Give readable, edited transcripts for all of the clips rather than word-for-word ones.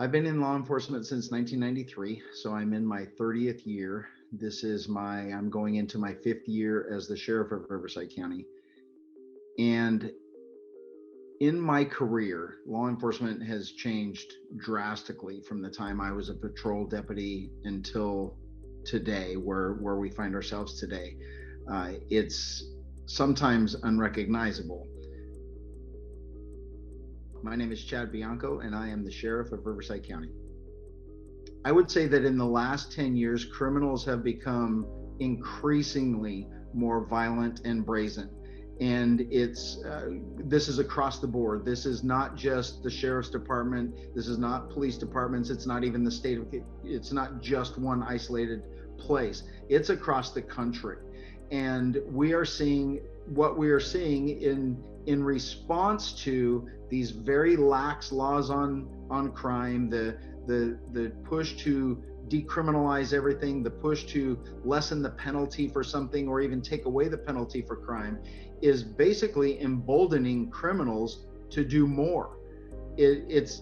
I've been in law enforcement since 1993, so I'm in my 30th year. I'm going into my fifth year as the sheriff of Riverside County. And in my career, law enforcement has changed drastically from the time I was a patrol deputy until today, where we find ourselves today. It's sometimes unrecognizable. My name is Chad Bianco, and I am the sheriff of Riverside County. I would say that in the last 10 years, criminals have become increasingly more violent and brazen. And this is across the board. This is not just the sheriff's department. This is not police departments. It's not even the state it's not just one isolated place. It's across the country. And we are seeing what we are seeing in response to these very lax laws on crime, the push to decriminalize everything, the push to lessen the penalty for something or even take away the penalty for crime, is basically emboldening criminals to do more. It's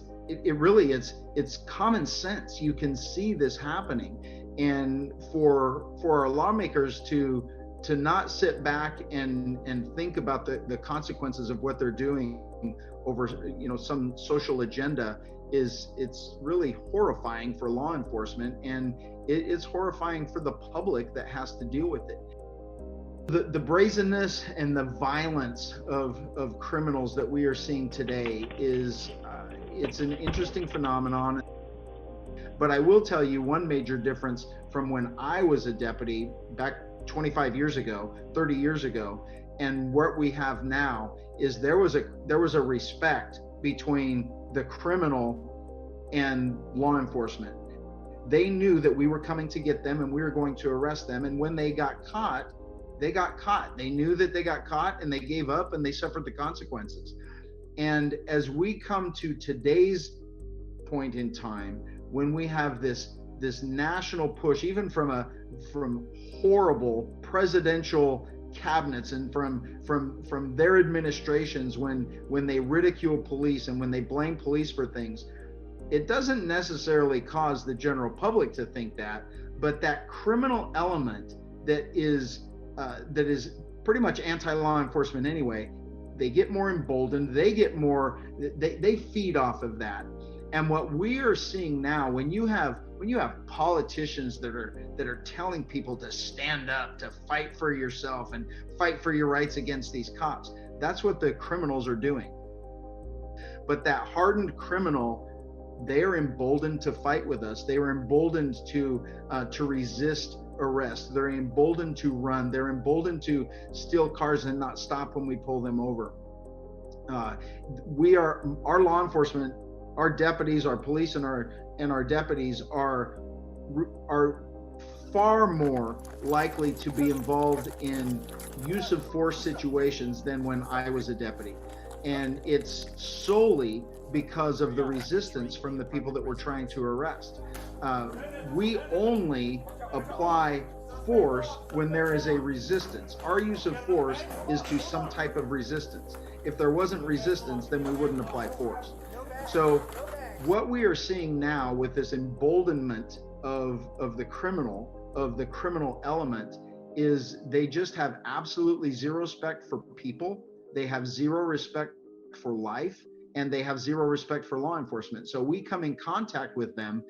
common sense. You can see this happening, and for our lawmakers to not sit back and think about the consequences of what they're doing over some social agenda it's really horrifying for law enforcement, and it's horrifying for the public that has to deal with it. The brazenness and the violence of criminals that we are seeing today is it's an interesting phenomenon. But I will tell you one major difference from when I was a deputy back 25 years ago, 30 years ago, and what we have now is there was a respect between the criminal and law enforcement. They knew that we were coming to get them and we were going to arrest them. And when they got caught, they got caught. They knew that they got caught and they gave up and they suffered the consequences. And as we come to today's point in time, when we have this national push, even from horrible presidential cabinets and from their administrations, when they ridicule police and when they blame police for things, it doesn't necessarily cause the general public to think that, but that criminal element that is pretty much anti-law enforcement anyway, they get more emboldened, they feed off of that. And what we are seeing now, when you have politicians that are telling people to stand up, to fight for yourself and fight for your rights against these cops, that's what the criminals are doing. But that hardened criminal, they are emboldened to fight with us. They are emboldened to resist arrest. They're emboldened to run. They're emboldened to steal cars and not stop when we pull them over. Our law enforcement, our deputies, our police, and our deputies are far more likely to be involved in use of force situations than when I was a deputy. And it's solely because of the resistance from the people that we're trying to arrest. We only apply force when there is a resistance. Our use of force is to some type of resistance. If there wasn't resistance, then we wouldn't apply force. So what we are seeing now with this emboldenment of the criminal element is they just have absolutely zero respect for people. They have zero respect for life, and they have zero respect for law enforcement. So we come in contact with them,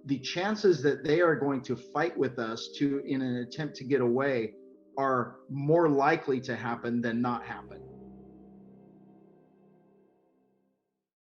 the chances that they are going to fight with us in an attempt to get away are more likely to happen than not happen.